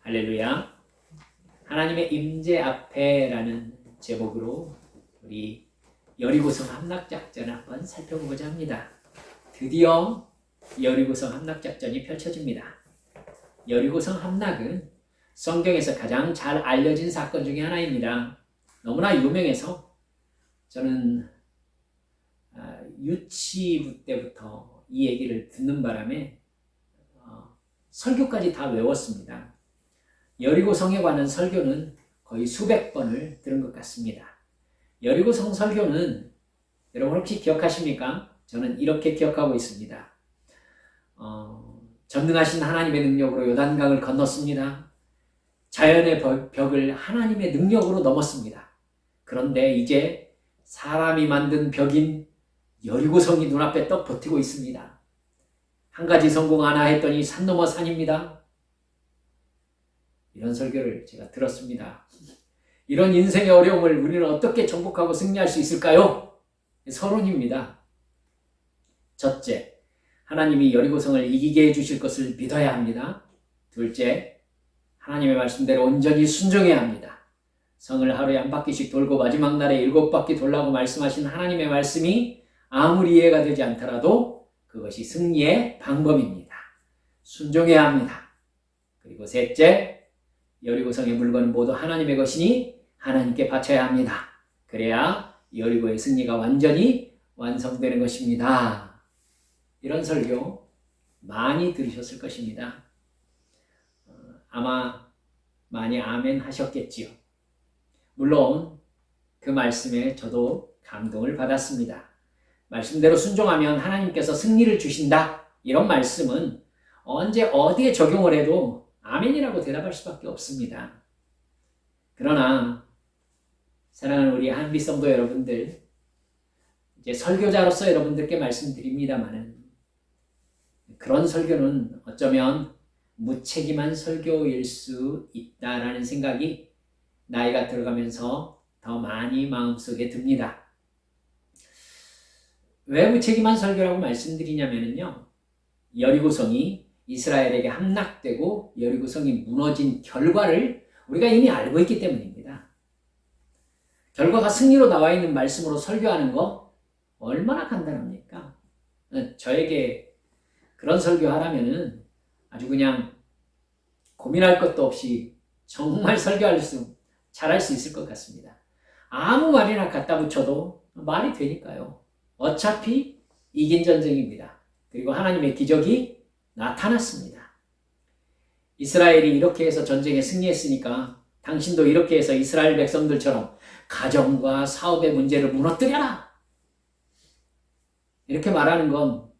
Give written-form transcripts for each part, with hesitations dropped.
할렐루야. 하나님의 임재 앞에라는 제목으로 우리 여리고성 함락작전을 한번 살펴보고자 합니다. 드디어 여리고성 함락작전이 펼쳐집니다. 여리고성 함락은 성경에서 가장 잘 알려진 사건 중에 하나입니다. 너무나 유명해서 저는 유치부 때부터 이 얘기를 듣는 바람에 설교까지 다 외웠습니다. 여리고성에 관한 설교는 거의 수백 번을 들은 것 같습니다. 여리고성 설교는 여러분 혹시 기억하십니까? 저는 이렇게 기억하고 있습니다. 전능하신 하나님의 능력으로 요단강을 건넜습니다. 자연의 벽을 하나님의 능력으로 넘었습니다. 그런데 이제 사람이 만든 벽인 여리고성이 눈앞에 떡 버티고 있습니다. 한 가지 성공 하나 했더니 산 넘어 산입니다. 이런 설교를 제가 들었습니다. 이런 인생의 어려움을 우리는 어떻게 정복하고 승리할 수 있을까요? 서론입니다. 첫째, 하나님이 여리고성을 이기게 해주실 것을 믿어야 합니다. 둘째, 하나님의 말씀대로 온전히 순종해야 합니다. 성을 하루에 한 바퀴씩 돌고 마지막 날에 7바퀴 돌라고 말씀하신 하나님의 말씀이 아무리 이해가 되지 않더라도 그것이 승리의 방법입니다. 순종해야 합니다. 그리고 셋째, 여리고성의 물건은 모두 하나님의 것이니 하나님께 바쳐야 합니다. 그래야 여리고의 승리가 완전히 완성되는 것입니다. 이런 설교 많이 들으셨을 것입니다. 아마 많이 아멘 하셨겠지요. 물론 그 말씀에 저도 감동을 받았습니다. 말씀대로 순종하면 하나님께서 승리를 주신다. 이런 말씀은 언제 어디에 적용을 해도 아멘이라고 대답할 수밖에 없습니다. 그러나 사랑하는 우리 한빛 성도 여러분들, 이제 설교자로서 여러분들께 말씀드립니다마는 그런 설교는 어쩌면 무책임한 설교일 수 있다라는 생각이 나이가 들어가면서 더 많이 마음속에 듭니다. 왜 무책임한 설교라고 말씀드리냐면요, 여리고성이 이스라엘에게 함락되고 여리고성이 무너진 결과를 우리가 이미 알고 있기 때문입니다. 결과가 승리로 나와 있는 말씀으로 설교하는 거 얼마나 간단합니까? 저에게 그런 설교하라면은 아주 그냥 고민할 것도 없이 정말 잘할 수 있을 것 같습니다. 아무 말이나 갖다 붙여도 말이 되니까요. 어차피 이긴 전쟁입니다. 그리고 하나님의 기적이 나타났습니다. 이스라엘이 이렇게 해서 전쟁에 승리했으니까 당신도 이렇게 해서 이스라엘 백성들처럼 가정과 사업의 문제를 무너뜨려라. 이렇게 말하는 건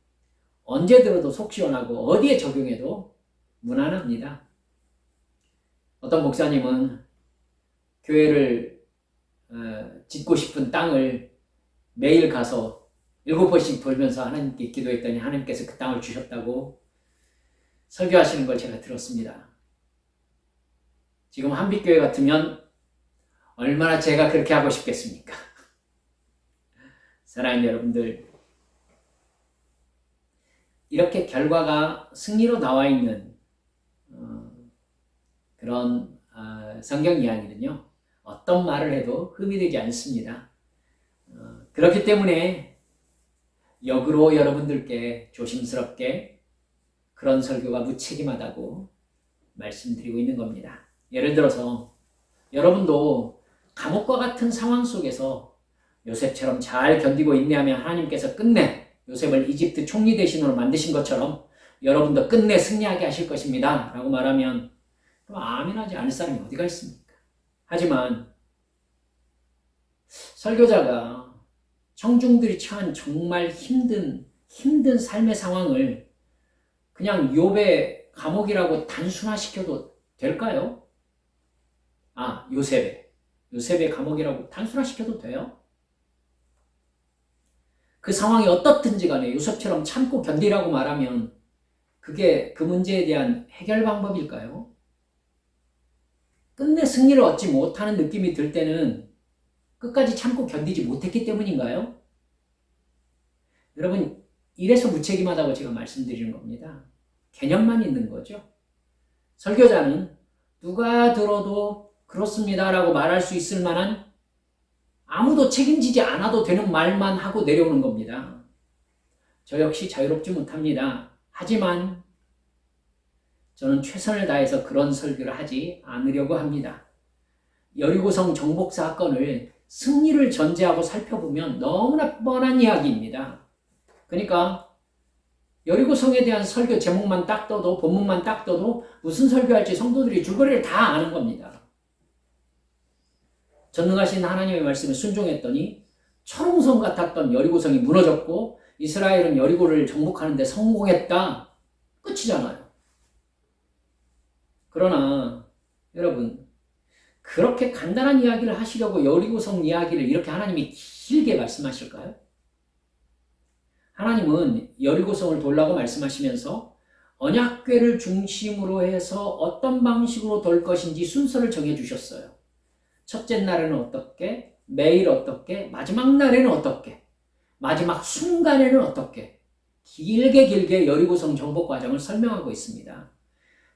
언제 들어도 속 시원하고 어디에 적용해도 무난합니다. 어떤 목사님은 교회를 짓고 싶은 땅을 매일 가서 7번씩 돌면서 하나님께 기도했더니 하나님께서 그 땅을 주셨다고 설교하시는 걸 제가 들었습니다. 지금 한빛교회 같으면 얼마나 제가 그렇게 하고 싶겠습니까? 사랑하는 여러분들, 이렇게 결과가 승리로 나와 있는 그런 성경 이야기는요, 어떤 말을 해도 흠이 되지 않습니다. 그렇기 때문에 역으로 여러분들께 조심스럽게 그런 설교가 무책임하다고 말씀드리고 있는 겁니다. 예를 들어서 여러분도 감옥과 같은 상황 속에서 요셉처럼 잘 견디고 인내하면 하나님께서 끝내 요셉을 이집트 총리 대신으로 만드신 것처럼 여러분도 끝내 승리하게 하실 것입니다. 라고 말하면 그럼 아멘하지 않을 사람이 어디가 있습니까? 하지만 설교자가 청중들이 처한 정말 힘든 삶의 상황을 그냥 욥의 감옥이라고 단순화시켜도 될까요? 요셉의 감옥이라고 단순화시켜도 돼요? 그 상황이 어떻든지 간에 요셉처럼 참고 견디라고 말하면 그게 그 문제에 대한 해결 방법일까요? 끝내 승리를 얻지 못하는 느낌이 들 때는 끝까지 참고 견디지 못했기 때문인가요? 여러분, 이래서 무책임하다고 제가 말씀드리는 겁니다. 개념만 있는 거죠. 설교자는 누가 들어도 그렇습니다라고 말할 수 있을 만한 아무도 책임지지 않아도 되는 말만 하고 내려오는 겁니다. 저 역시 자유롭지 못합니다. 하지만 저는 최선을 다해서 그런 설교를 하지 않으려고 합니다. 여리고성 정복 사건을 승리를 전제하고 살펴보면 너무나 뻔한 이야기입니다. 그러니까 여리고성에 대한 설교 제목만 딱 떠도 본문만 딱 떠도 무슨 설교할지 성도들이 줄거리를 다 아는 겁니다. 전능하신 하나님의 말씀에 순종했더니 철옹성 같았던 여리고성이 무너졌고 이스라엘은 여리고를 정복하는 데 성공했다. 끝이잖아요. 그러나 여러분 그렇게 간단한 이야기를 하시려고 여리고성 이야기를 이렇게 하나님이 길게 말씀하실까요? 하나님은 여리고성을 돌라고 말씀하시면서 언약궤를 중심으로 해서 어떤 방식으로 돌 것인지 순서를 정해주셨어요. 첫째 날에는 어떻게, 매일 어떻게, 마지막 날에는 어떻게, 마지막 순간에는 어떻게 길게 여리고성 정복 과정을 설명하고 있습니다.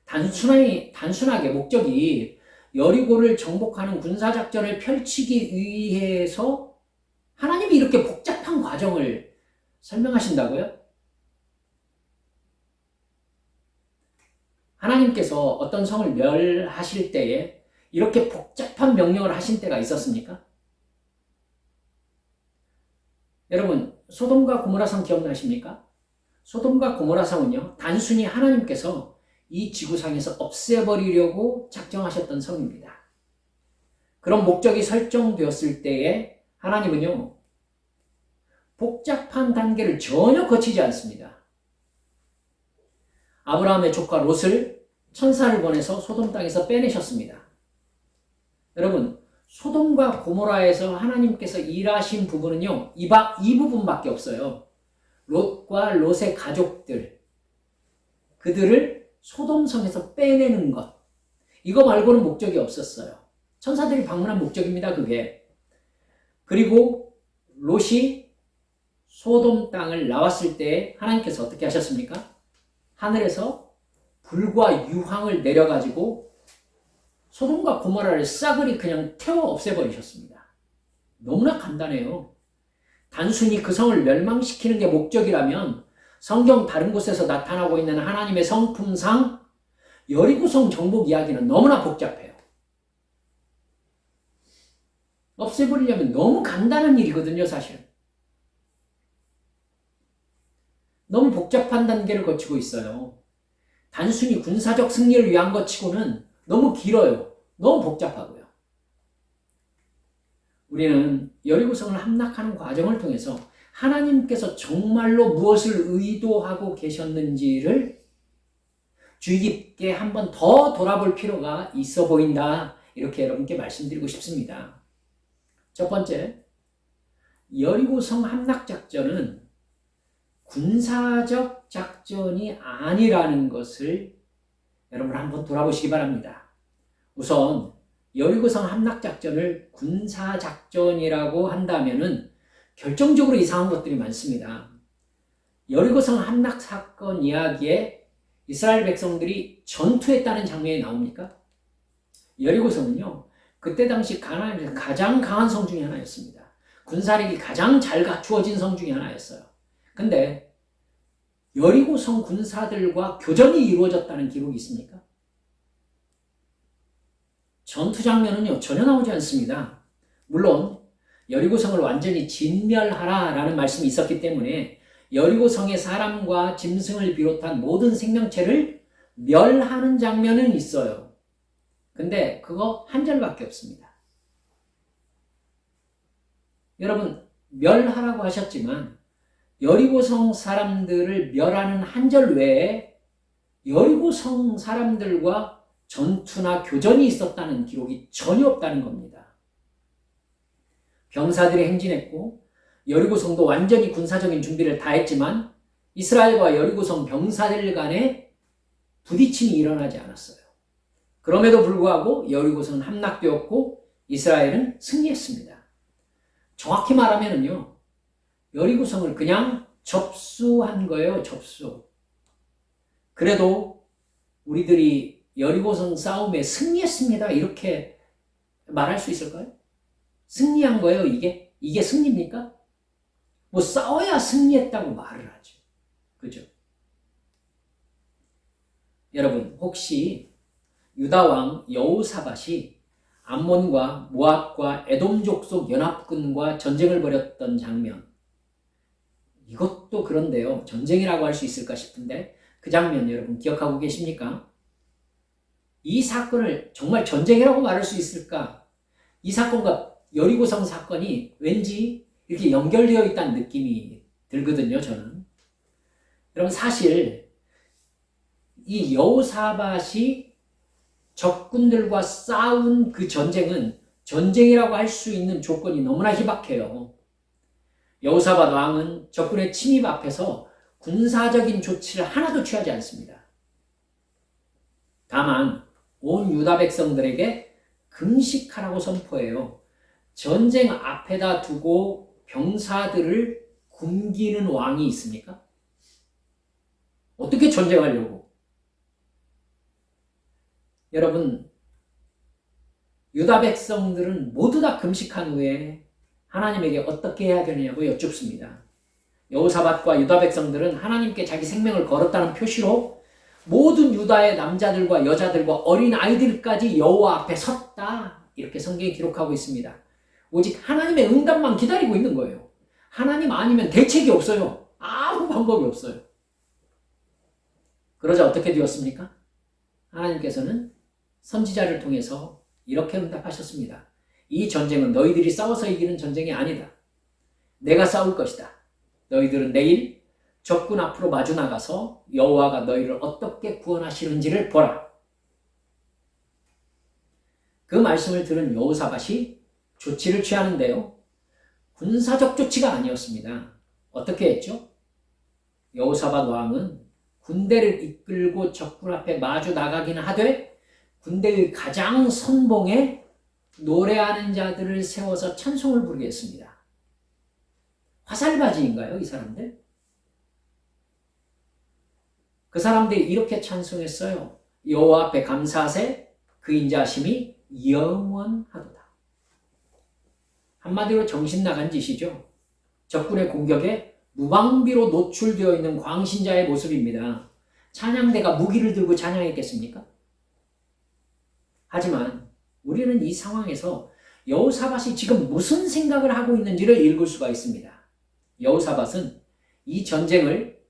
단순하게 목적이 여리고를 정복하는 군사작전을 펼치기 위해서 하나님이 이렇게 복잡한 과정을 설명하신다고요? 하나님께서 어떤 성을 멸하실 때에 이렇게 복잡한 명령을 하신 때가 있었습니까? 여러분, 소돔과 고모라 성 기억나십니까? 소돔과 고모라 성은요, 단순히 하나님께서 이 지구상에서 없애버리려고 작정하셨던 성입니다. 그런 목적이 설정되었을 때에 하나님은요, 복잡한 단계를 전혀 거치지 않습니다. 아브라함의 조카 롯을 천사를 보내서 소돔 땅에서 빼내셨습니다. 여러분, 소돔과 고모라에서 하나님께서 일하신 부분은요, 이 부분밖에 없어요. 롯과 롯의 가족들, 그들을 소돔성에서 빼내는 것. 이거 말고는 목적이 없었어요. 천사들이 방문한 목적입니다, 그게. 그리고 롯이 소돔 땅을 나왔을 때 하나님께서 어떻게 하셨습니까? 하늘에서 불과 유황을 내려가지고 소돔과 고모라를 싸그리 그냥 태워 없애버리셨습니다. 너무나 간단해요. 단순히 그 성을 멸망시키는 게 목적이라면 성경 다른 곳에서 나타나고 있는 하나님의 성품상 여리고성 정복 이야기는 너무나 복잡해요. 없애버리려면 너무 간단한 일이거든요, 사실. 너무 복잡한 단계를 거치고 있어요. 단순히 군사적 승리를 위한 것 치고는 너무 길어요. 너무 복잡하고요. 우리는 여리고성을 함락하는 과정을 통해서 하나님께서 정말로 무엇을 의도하고 계셨는지를 주의 깊게 한 번 더 돌아볼 필요가 있어 보인다. 이렇게 여러분께 말씀드리고 싶습니다. 첫 번째, 여리고성 함락작전은 군사적 작전이 아니라는 것을 여러분 한번 돌아보시기 바랍니다. 우선 여리고성 함락작전을 군사작전이라고 한다면은 결정적으로 이상한 것들이 많습니다. 여리고성 함락 사건 이야기에 이스라엘 백성들이 전투했다는 장면이 나옵니까? 여리고성은요, 그때 당시 가나안에서 가장 강한 성 중에 하나였습니다. 군사력이 가장 잘 갖추어진 성 중에 하나였어요. 근데 여리고성 군사들과 교전이 이루어졌다는 기록이 있습니까? 전투 장면은요, 전혀 나오지 않습니다. 물론 여리고성을 완전히 진멸하라라는 말씀이 있었기 때문에 여리고성의 사람과 짐승을 비롯한 모든 생명체를 멸하는 장면은 있어요. 근데 그거 한 절밖에 없습니다. 여러분, 멸하라고 하셨지만 여리고성 사람들을 멸하는 한 절 외에 여리고성 사람들과 전투나 교전이 있었다는 기록이 전혀 없다는 겁니다. 병사들이 행진했고 여리고성도 완전히 군사적인 준비를 다 했지만 이스라엘과 여리고성 병사들 간에 부딪힘이 일어나지 않았어요. 그럼에도 불구하고 여리고성은 함락되었고 이스라엘은 승리했습니다. 정확히 말하면요, 여리고성을 그냥 접수한 거예요, 접수. 그래도 우리들이 여리고성 싸움에 승리했습니다. 이렇게 말할 수 있을까요? 승리한 거예요, 이게? 이게 승리입니까? 뭐 싸워야 승리했다고 말을 하죠. 그죠? 여러분, 혹시 유다왕 여호사밧이 암몬과 모압과 에돔 족속 연합군과 전쟁을 벌였던 장면, 이것도 그런데요, 전쟁이라고 할 수 있을까 싶은데 그 장면 여러분 기억하고 계십니까? 이 사건을 정말 전쟁이라고 말할 수 있을까? 이 사건과 여리고성 사건이 왠지 이렇게 연결되어 있다는 느낌이 들거든요, 저는. 여러분, 사실 이 여호사밧이 적군들과 싸운 그 전쟁은 전쟁이라고 할 수 있는 조건이 너무나 희박해요. 여호사밧 왕은 적군의 침입 앞에서 군사적인 조치를 하나도 취하지 않습니다. 다만 온 유다 백성들에게 금식하라고 선포해요. 전쟁 앞에다 두고 병사들을 굶기는 왕이 있습니까? 어떻게 전쟁하려고? 여러분, 유다 백성들은 모두 다 금식한 후에 하나님에게 어떻게 해야 되느냐고 여쭙습니다. 여호사밧과 유다 백성들은 하나님께 자기 생명을 걸었다는 표시로 모든 유다의 남자들과 여자들과 어린 아이들까지 여호와 앞에 섰다. 이렇게 성경에 기록하고 있습니다. 오직 하나님의 응답만 기다리고 있는 거예요. 하나님 아니면 대책이 없어요. 아무 방법이 없어요. 그러자 어떻게 되었습니까? 하나님께서는 선지자를 통해서 이렇게 응답하셨습니다. 이 전쟁은 너희들이 싸워서 이기는 전쟁이 아니다. 내가 싸울 것이다. 너희들은 내일 적군 앞으로 마주 나가서 여호와가 너희를 어떻게 구원하시는지를 보라. 그 말씀을 들은 여호사밧이 조치를 취하는데요. 군사적 조치가 아니었습니다. 어떻게 했죠? 여호사밧 왕은 군대를 이끌고 적군 앞에 마주 나가기는 하되 군대의 가장 선봉에 노래하는 자들을 세워서 찬송을 부르게 했습니다. 화살바지인가요, 이 사람들? 그 사람들이 이렇게 찬송했어요. 여호와 앞에 감사하세 그 인자하심이 영원하도다. 한마디로 정신 나간 짓이죠. 적군의 공격에 무방비로 노출되어 있는 광신자의 모습입니다. 찬양대가 무기를 들고 찬양했겠습니까? 하지만 우리는 이 상황에서 여호사밧이 지금 무슨 생각을 하고 있는지를 읽을 수가 있습니다. 여호사밧은 이 전쟁을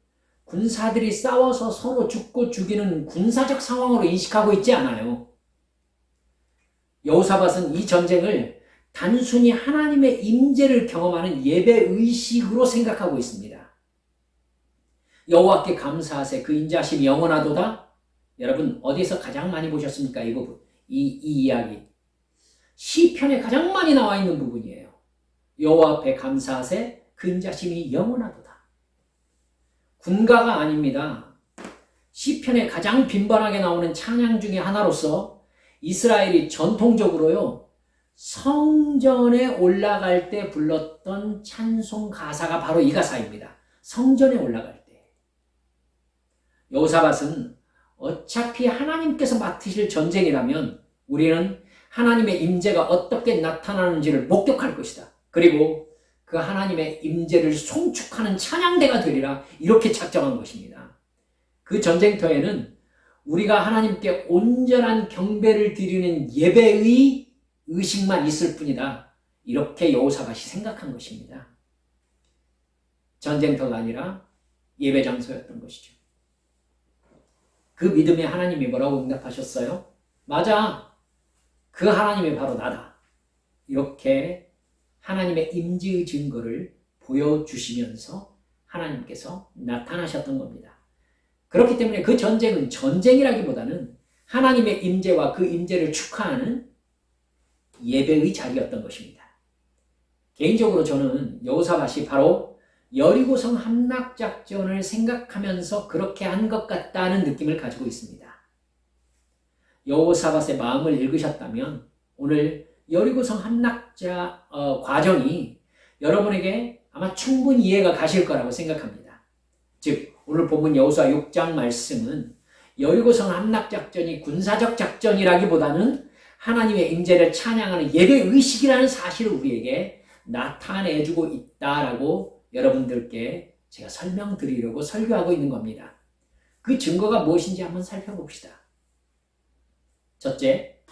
군사들이 싸워서 서로 죽고 죽이는 군사적 상황으로 인식하고 있지 않아요. 여호사밧은 이 전쟁을 단순히 하나님의 임재를 경험하는 예배의식으로 생각하고 있습니다. 여호와께 감사하세 그 인자하심이 영원하도다. 여러분 어디서 가장 많이 보셨습니까? 이 부분, 이 이야기 시편에 가장 많이 나와 있는 부분이에요. 여호와 앞에 감사하세 그 인자하심이 영원하도다. 군가가 아닙니다. 시편에 가장 빈번하게 나오는 찬양 중에 하나로서 이스라엘이 전통적으로요 성전에 올라갈 때 불렀던 찬송 가사가 바로 이 가사입니다. 성전에 올라갈 때. 여호사밧은 어차피 하나님께서 맡으실 전쟁이라면 우리는 하나님의 임재가 어떻게 나타나는지를 목격할 것이다. 그리고 그 하나님의 임재를 송축하는 찬양대가 되리라 이렇게 작정한 것입니다. 그 전쟁터에는 우리가 하나님께 온전한 경배를 드리는 예배의 의식만 있을 뿐이다. 이렇게 여호사밧이 생각한 것입니다. 전쟁터가 아니라 예배 장소였던 것이죠. 그 믿음에 하나님이 뭐라고 응답하셨어요? 맞아. 그 하나님이 바로 나다. 이렇게 하나님의 임재의 증거를 보여주시면서 하나님께서 나타나셨던 겁니다. 그렇기 때문에 그 전쟁은 전쟁이라기보다는 하나님의 임재와 그 임재를 축하하는 예배의 자리였던 것입니다. 개인적으로 저는 여호사밧이 바로 여리고성 함락작전을 생각하면서 그렇게 한 것 같다는 느낌을 가지고 있습니다. 여호사밧의 마음을 읽으셨다면 오늘 여리고성 함락자 과정이 여러분에게 아마 충분히 이해가 가실 거라고 생각합니다. 즉 오늘 본문 여호수아 6장 말씀은 여리고성 함락작전이 군사적 작전이라기보다는 하나님의 임재를 찬양하는 예배의식이라는 사실을 우리에게 나타내주고 있다라고 여러분들께 제가 설명드리려고 설교하고 있는 겁니다. 그 증거가 무엇인지 한번 살펴봅시다. 첫째,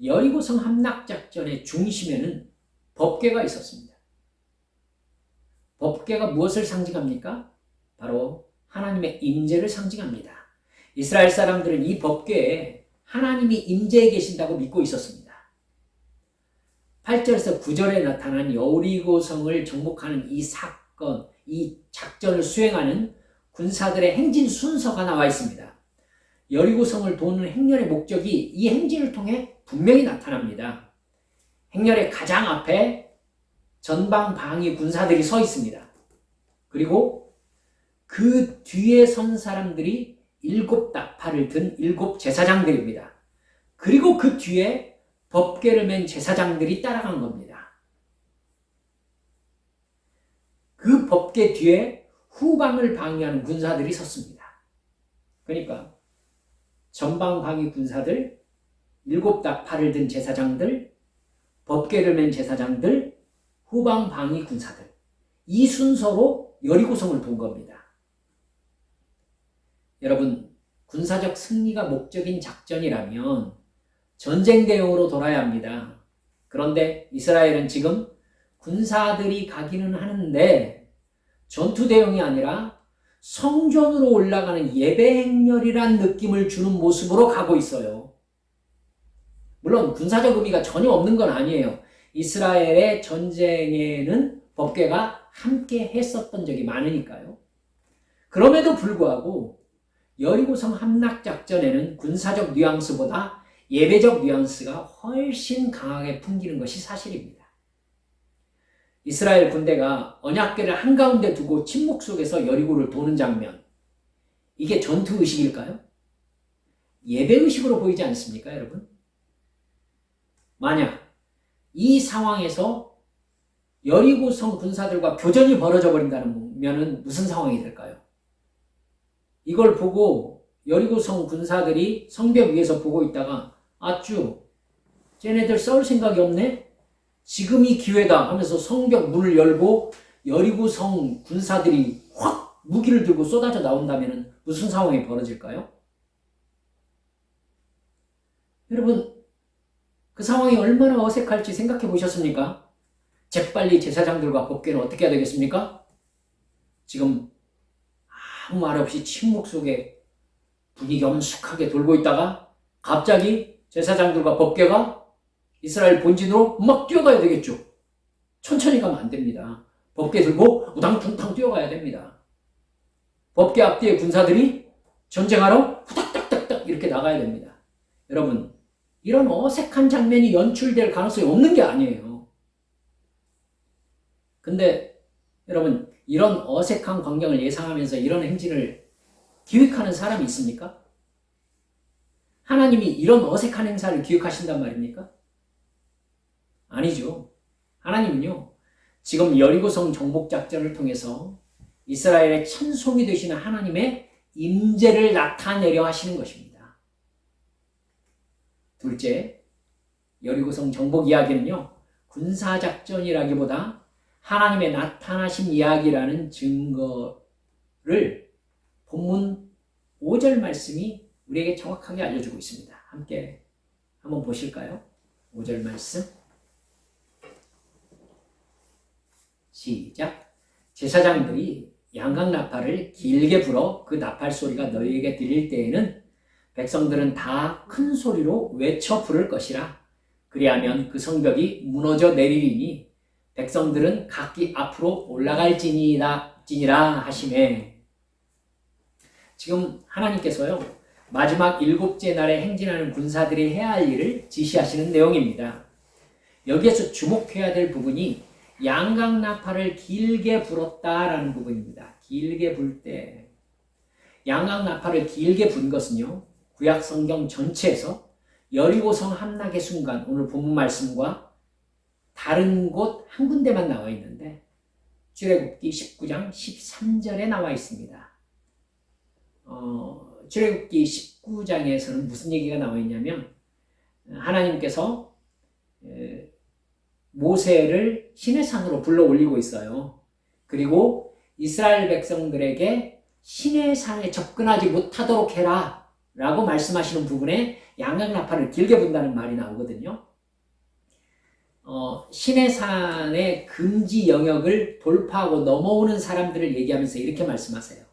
여리고성 함락작전의 중심에는 법궤가 있었습니다. 법궤가 무엇을 상징합니까? 바로 하나님의 임재를 상징합니다. 이스라엘 사람들은 이 법궤에 하나님이 임재해 계신다고 믿고 있었습니다. 8절에서 9절에 나타난 여리고성을 정복하는 이 사건, 이 작전을 수행하는 군사들의 행진 순서가 나와 있습니다. 여리고성을 도는 행렬의 목적이 이 행진을 통해 분명히 나타납니다. 행렬의 가장 앞에 전방방위 군사들이 서 있습니다. 그리고 그 뒤에 선 사람들이 7 나팔을 든 7 제사장들입니다. 그리고 그 뒤에 법궤를 맨 제사장들이 따라간 겁니다. 그 법궤 뒤에 후방을 방위하는 군사들이 섰습니다. 그러니까 전방방위 군사들, 7 나팔을 든 제사장들, 법궤를 맨 제사장들, 후방방위 군사들, 이 순서로 여리고성을 돈 겁니다. 여러분, 군사적 승리가 목적인 작전이라면 전쟁 대용으로 돌아야 합니다. 그런데 이스라엘은 지금 군사들이 가기는 하는데 전투 대용이 아니라 성전으로 올라가는 예배 행렬이란 느낌을 주는 모습으로 가고 있어요. 물론 군사적 의미가 전혀 없는 건 아니에요. 이스라엘의 전쟁에는 법궤가 함께 했었던 적이 많으니까요. 그럼에도 불구하고 여리고성 함락작전에는 군사적 뉘앙스보다 예배적 뉘앙스가 훨씬 강하게 풍기는 것이 사실입니다. 이스라엘 군대가 언약궤를 한가운데 두고 침묵 속에서 여리고를 도는 장면, 이게 전투의식일까요? 예배의식으로 보이지 않습니까, 여러분? 만약 이 상황에서 여리고성 군사들과 교전이 벌어져 버린다면 무슨 상황이 될까요? 이걸 보고 여리고성 군사들이 성벽 위에서 보고 있다가 아쭈, 쟤네들 싸울 생각이 없네? 지금이 기회다 하면서 성벽 문을 열고 여리고성 군사들이 확 무기를 들고 쏟아져 나온다면 무슨 상황이 벌어질까요? 여러분, 그 상황이 얼마나 어색할지 생각해 보셨습니까? 재빨리 제사장들과 법궤는 어떻게 해야 되겠습니까? 지금 아무 말 없이 침묵 속에 분위기 엄숙하게 돌고 있다가 갑자기 제사장들과 법궤가 이스라엘 본진으로 막 뛰어가야 되겠죠. 천천히 가면 안 됩니다. 법궤 들고 우당탕탕 뛰어가야 됩니다. 법궤 앞뒤에 군사들이 전쟁하러 후닥닥닥닥 이렇게 나가야 됩니다. 여러분, 이런 어색한 장면이 연출될 가능성이 없는 게 아니에요. 근데 여러분, 이런 어색한 광경을 예상하면서 이런 행진을 기획하는 사람이 있습니까? 하나님이 이런 어색한 행사를 기획하신단 말입니까? 아니죠. 하나님은요, 지금 여리고성 정복작전을 통해서 이스라엘의 찬송이 되시는 하나님의 임재를 나타내려 하시는 것입니다. 둘째, 여리고성 정복 이야기는요, 군사작전이라기보다 하나님의 나타나신 이야기라는 증거를 본문 5절 말씀이 우리에게 정확하게 알려주고 있습니다. 함께 한번 보실까요? 5절 말씀. 시작. 제사장들이 양각나팔을 길게 불어 그 나팔 소리가 너희에게 들릴 때에는 백성들은 다 큰 소리로 외쳐 부를 것이라. 그리하면 그 성벽이 무너져 내리리니 백성들은 각기 앞으로 올라갈지니라 하시매. 지금 하나님께서요, 마지막 7째 날에 행진하는 군사들이 해야 할 일을 지시하시는 내용입니다. 여기에서 주목해야 될 부분이 양각나팔을 길게 불었다라는 부분입니다. 길게 불 때, 양각나팔을 길게 분 것은요, 구약 성경 전체에서 여리고성 함락의 순간, 오늘 본문 말씀과 다른 곳 한 군데만 나와 있는데 출애굽기 19장 13절에 나와 있습니다. 출애굽기 19장에서는 무슨 얘기가 나와 있냐면 하나님께서 모세를 시내산으로 불러 올리고 있어요. 그리고 이스라엘 백성들에게 시내산에 접근하지 못하도록 해라 라고 말씀하시는 부분에 양각나팔을 길게 분다는 말이 나오거든요. 시내산의 금지 영역을 돌파하고 넘어오는 사람들을 얘기하면서 이렇게 말씀하세요.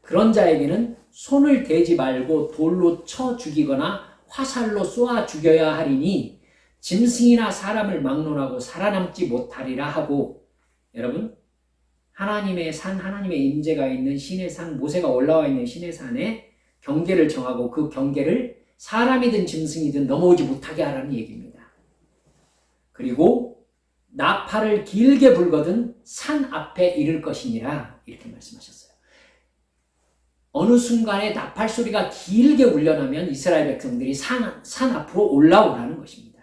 그런 자에게는 손을 대지 말고 돌로 쳐 죽이거나 화살로 쏘아 죽여야 하리니 짐승이나 사람을 막론하고 살아남지 못하리라 하고, 여러분, 하나님의 산, 하나님의 임재가 있는 시내산, 모세가 올라와 있는 시내산에 경계를 정하고 그 경계를 사람이든 짐승이든 넘어오지 못하게 하라는 얘기입니다. 그리고 나팔을 길게 불거든 산 앞에 이를 것이니라 이렇게 말씀하셨어요. 어느 순간에 나팔 소리가 길게 울려나면 이스라엘 백성들이 산 앞으로 올라오라는 것입니다.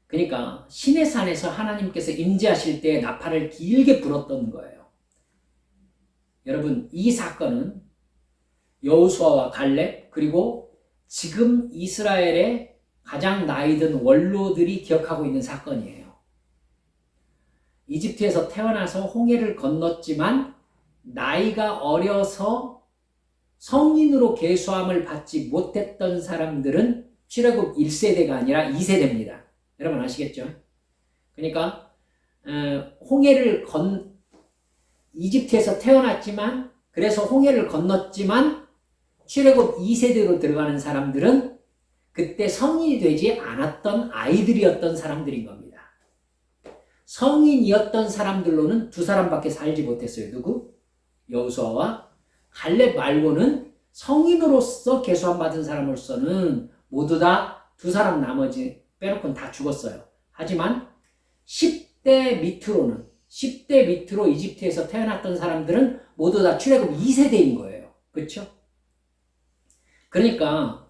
그러니까 시내산에서 하나님께서 임재하실 때 나팔을 길게 불었던 거예요. 여러분, 이 사건은 여호수아와 갈렙 그리고 지금 이스라엘의 가장 나이 든 원로들이 기억하고 있는 사건이에요. 이집트에서 태어나서 홍해를 건넜지만 나이가 어려서 성인으로 계수함을 받지 못했던 사람들은 출애굽 1세대가 아니라 2세대입니다. 여러분 아시겠죠? 그러니까 이집트에서 태어났지만 그래서 홍해를 건넜지만 출애굽 2세대로 들어가는 사람들은 그때 성인이 되지 않았던 아이들이었던 사람들인 겁니다. 성인이었던 사람들로는 두 사람밖에 살지 못했어요. 누구? 여호수아와 갈렙 말고는 성인으로서 계수함 받은 사람으로서는 모두 다 두 사람 나머지 빼놓고는 다 죽었어요. 하지만 10대 밑으로 이집트에서 태어났던 사람들은 모두 다 출애굽 2세대인 거예요. 그렇죠? 그러니까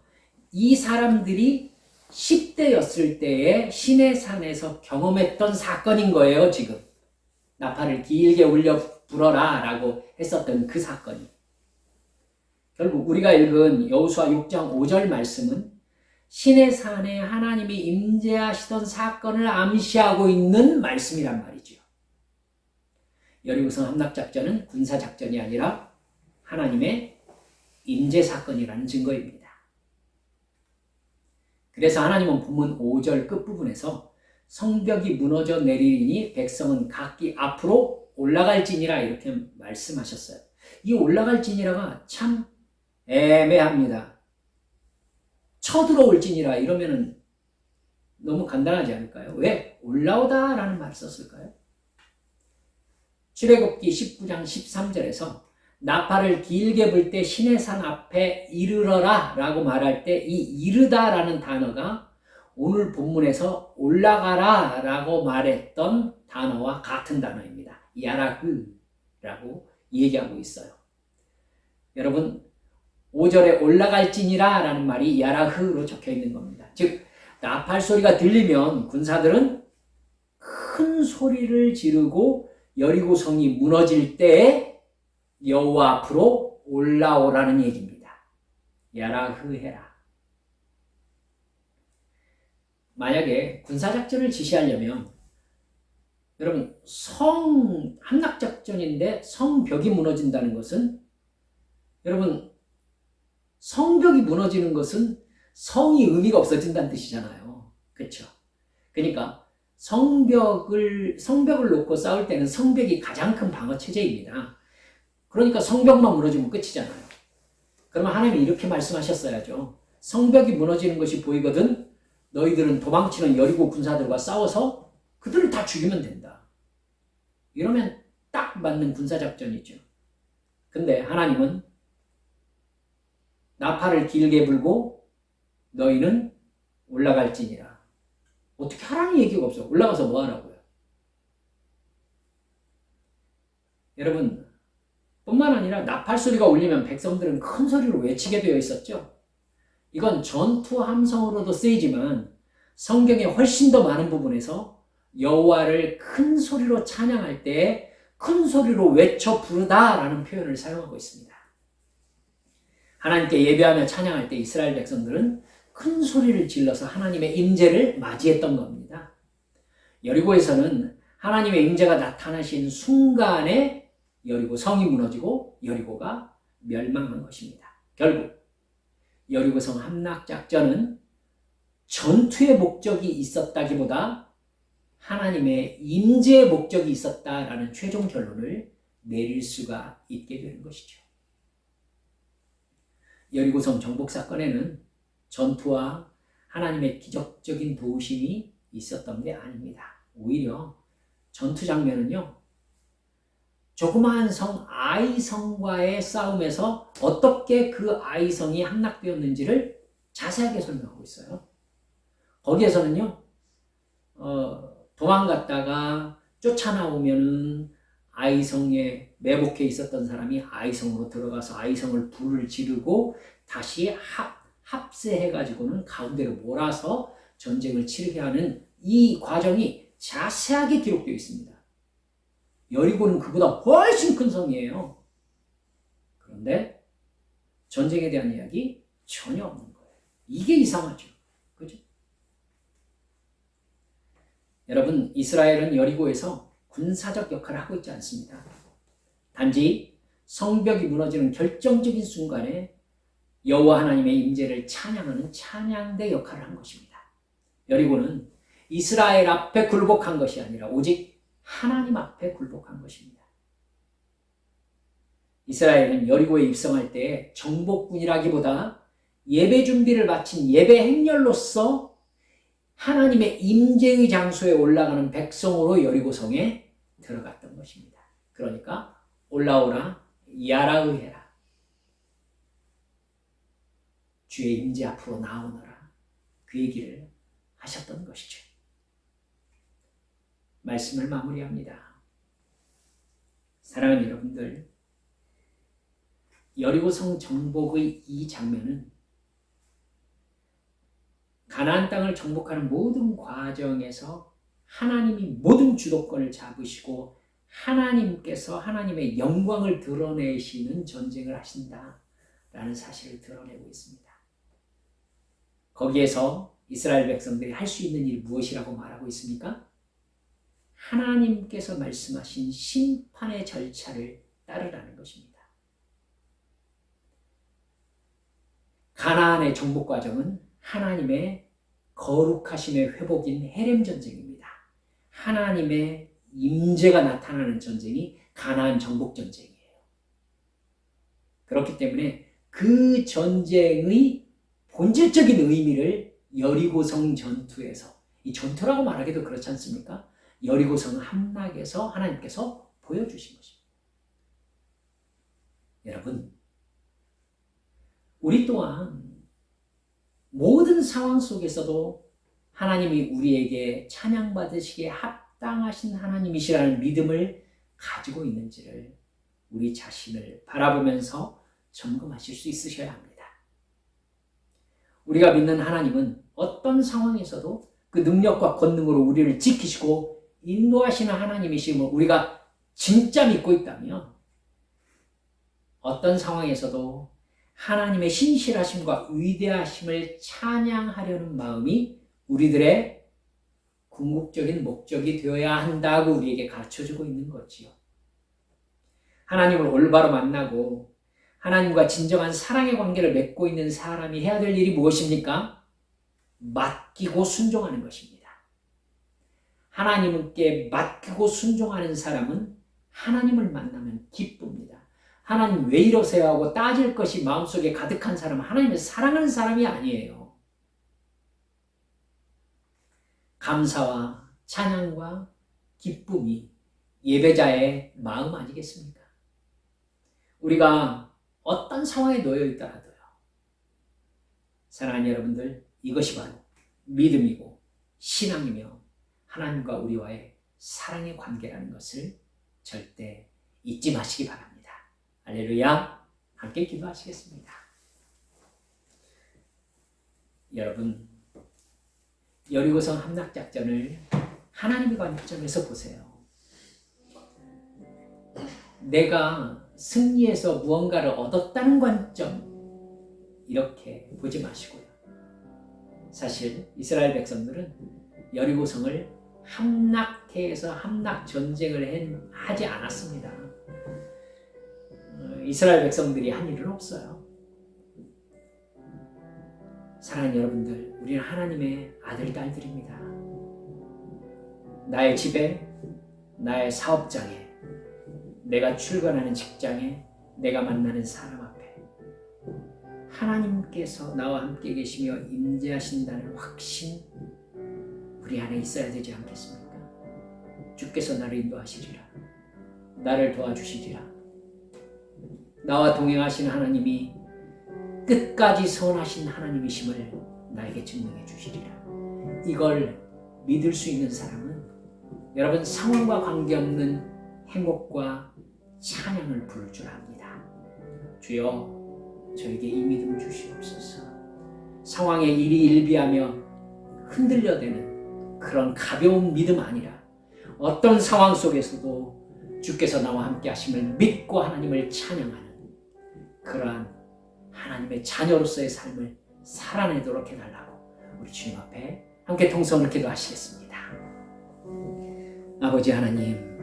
이 사람들이 10대였을 때에 시내산에서 경험했던 사건인 거예요. 지금 나팔을 길게 울려 불어라 라고 했었던 그 사건이. 결국 우리가 읽은 여호수아 6장 5절 말씀은 시내산에 하나님이 임재하시던 사건을 암시하고 있는 말씀이란 말이죠. 여리고성 함락작전은 군사작전이 아니라 하나님의 임재 사건이라는 증거입니다. 그래서 하나님은 본문 5절 끝부분에서 성벽이 무너져 내리니 백성은 각기 앞으로 올라갈지니라 이렇게 말씀하셨어요. 이 올라갈지니라가 참 애매합니다. 쳐들어올지니라 이러면은 너무 간단하지 않을까요? 왜 올라오다 라는 말을 썼을까요? 출애굽기 19장 13절에서 나팔을 길게 불 때 시내산 앞에 이르러라 라고 말할 때 이 이르다 라는 단어가 오늘 본문에서 올라가라 라고 말했던 단어와 같은 단어입니다. 야라흐 라고 얘기하고 있어요. 여러분 5절에 올라갈지니라 라는 말이 야라흐로 적혀 있는 겁니다. 즉 나팔 소리가 들리면 군사들은 큰 소리를 지르고 여리고성이 무너질 때에 여호와 앞으로 올라오라는 얘기입니다. 야라흐 해라. 만약에 군사작전을 지시하려면 여러분 함락작전인데 성벽이 무너진다는 것은 여러분 성벽이 무너지는 것은 성이 의미가 없어진다는 뜻이잖아요. 그렇죠? 그러니까 성벽을 놓고 싸울 때는 성벽이 가장 큰 방어 체제입니다. 그러니까 성벽만 무너지면 끝이잖아요. 그러면 하나님이 이렇게 말씀하셨어야죠. 성벽이 무너지는 것이 보이거든 너희들은 도망치는 여리고 군사들과 싸워서 그들을 다 죽이면 된다. 이러면 딱 맞는 군사작전이죠. 근데 하나님은 나팔을 길게 불고 너희는 올라갈지니라. 어떻게 하라는 얘기가 없어요. 올라가서 뭐 하라고요? 여러분 뿐만 아니라 나팔 소리가 울리면 백성들은 큰 소리로 외치게 되어 있었죠. 이건 전투 함성으로도 쓰이지만 성경에 훨씬 더 많은 부분에서 여호와를 큰 소리로 찬양할 때 큰 소리로 외쳐 부르다라는 표현을 사용하고 있습니다. 하나님께 예배하며 찬양할 때 이스라엘 백성들은 큰 소리를 질러서 하나님의 임재를 맞이했던 겁니다. 여리고에서는 하나님의 임재가 나타나신 순간에 여리고 성이 무너지고 여리고가 멸망한 것입니다. 결국 여리고성 함락작전은 전투의 목적이 있었다기보다 하나님의 임재의 목적이 있었다라는 최종 결론을 내릴 수가 있게 되는 것이죠. 여리고성 정복 사건에는 전투와 하나님의 기적적인 도우심이 있었던 게 아닙니다. 오히려 전투 장면은요, 조그마한 성 아이성과의 싸움에서 어떻게 그 아이성이 함락되었는지를 자세하게 설명하고 있어요. 거기에서는요, 도망갔다가 쫓아나오면은 아이성에 매복해 있었던 사람이 아이성으로 들어가서 아이성을 불을 지르고 다시 합세해가지고는 가운데로 몰아서 전쟁을 치르게 하는 이 과정이 자세하게 기록되어 있습니다. 여리고는 그보다 훨씬 큰 성이에요. 그런데 전쟁에 대한 이야기 전혀 없는 거예요. 이게 이상하죠. 그죠? 여러분, 이스라엘은 여리고에서 군사적 역할을 하고 있지 않습니다. 단지 성벽이 무너지는 결정적인 순간에 여호와 하나님의 임재를 찬양하는 찬양대 역할을 한 것입니다. 여리고는 이스라엘 앞에 굴복한 것이 아니라 오직 하나님 앞에 굴복한 것입니다. 이스라엘은 여리고에 입성할 때 정복군이라기보다 예배 준비를 마친 예배 행렬로서 하나님의 임재의 장소에 올라가는 백성으로 여리고성에 들어갔던 것입니다. 그러니까 올라오라 야라의해라, 주의 임재 앞으로 나오너라, 그 얘기를 하셨던 것이죠. 말씀을 마무리합니다. 사랑하는 여러분들, 여리고성 정복의 이 장면은 가나안 땅을 정복하는 모든 과정에서 하나님이 모든 주도권을 잡으시고 하나님께서 하나님의 영광을 드러내시는 전쟁을 하신다라는 사실을 드러내고 있습니다. 거기에서 이스라엘 백성들이 할 수 있는 일이 무엇이라고 말하고 있습니까? 하나님께서 말씀하신 심판의 절차를 따르라는 것입니다. 가나안의 정복 과정은 하나님의 거룩하심의 회복인 헤렘 전쟁입니다. 하나님의 임재가 나타나는 전쟁이 가나안 정복 전쟁이에요. 그렇기 때문에 그 전쟁의 본질적인 의미를 여리고성 전투에서, 이 전투라고 말하기도 그렇지 않습니까? 여리고성 함락에서 하나님께서 보여주신 것입니다. 여러분, 우리 또한 모든 상황 속에서도 하나님이 우리에게 찬양받으시기에 합당하신 하나님이시라는 믿음을 가지고 있는지를 우리 자신을 바라보면서 점검하실 수 있으셔야 합니다. 우리가 믿는 하나님은 어떤 상황에서도 그 능력과 권능으로 우리를 지키시고 인도하시는 하나님이심을 우리가 진짜 믿고 있다면 어떤 상황에서도 하나님의 신실하심과 위대하심을 찬양하려는 마음이 우리들의 궁극적인 목적이 되어야 한다고 우리에게 가르쳐주고 있는 거지요. 하나님을 올바로 만나고 하나님과 진정한 사랑의 관계를 맺고 있는 사람이 해야 될 일이 무엇입니까? 맡기고 순종하는 것입니다. 하나님께 맡기고 순종하는 사람은 하나님을 만나면 기쁩니다. 하나님 왜 이러세요 하고 따질 것이 마음속에 가득한 사람은 하나님을 사랑하는 사람이 아니에요. 감사와 찬양과 기쁨이 예배자의 마음 아니겠습니까? 우리가 어떤 상황에 놓여 있더라도요, 사랑하는 여러분들, 이것이 바로 믿음이고 신앙이며 하나님과 우리와의 사랑의 관계라는 것을 절대 잊지 마시기 바랍니다. 할렐루야. 함께 기도하시겠습니다. 여러분, 여리고성 함락작전을 하나님의 관점에서 보세요. 내가 승리해서 무언가를 얻었다는 관점, 이렇게 보지 마시고요. 사실 이스라엘 백성들은 여리고성을 함락해서 함락 전쟁을 하지 않았습니다. 이스라엘 백성들이 한 일은 없어요. 사랑하는 여러분들, 우리는 하나님의 아들, 딸들입니다. 나의 집에, 나의 사업장에, 내가 출근하는 직장에, 내가 만나는 사람 앞에 하나님께서 나와 함께 계시며 임재하신다는 확신, 우리 안에 있어야 되지 않겠습니까? 주께서 나를 인도하시리라. 나를 도와주시리라. 나와 동행하신 하나님이 끝까지 선하신 하나님이심을 나에게 증명해 주시리라. 이걸 믿을 수 있는 사람은 여러분 상황과 관계없는 행복과 찬양을 부를 줄 압니다. 주여, 저에게 이 믿음 주시옵소서. 상황에 일희일비하며 흔들려대는 그런 가벼운 믿음 아니라 어떤 상황 속에서도 주께서 나와 함께 하심을 믿고 하나님을 찬양하는 그러한 하나님의 자녀로서의 삶을 살아내도록 해달라고 우리 주님 앞에 함께 통성으로 기도하시겠습니다. 아버지 하나님,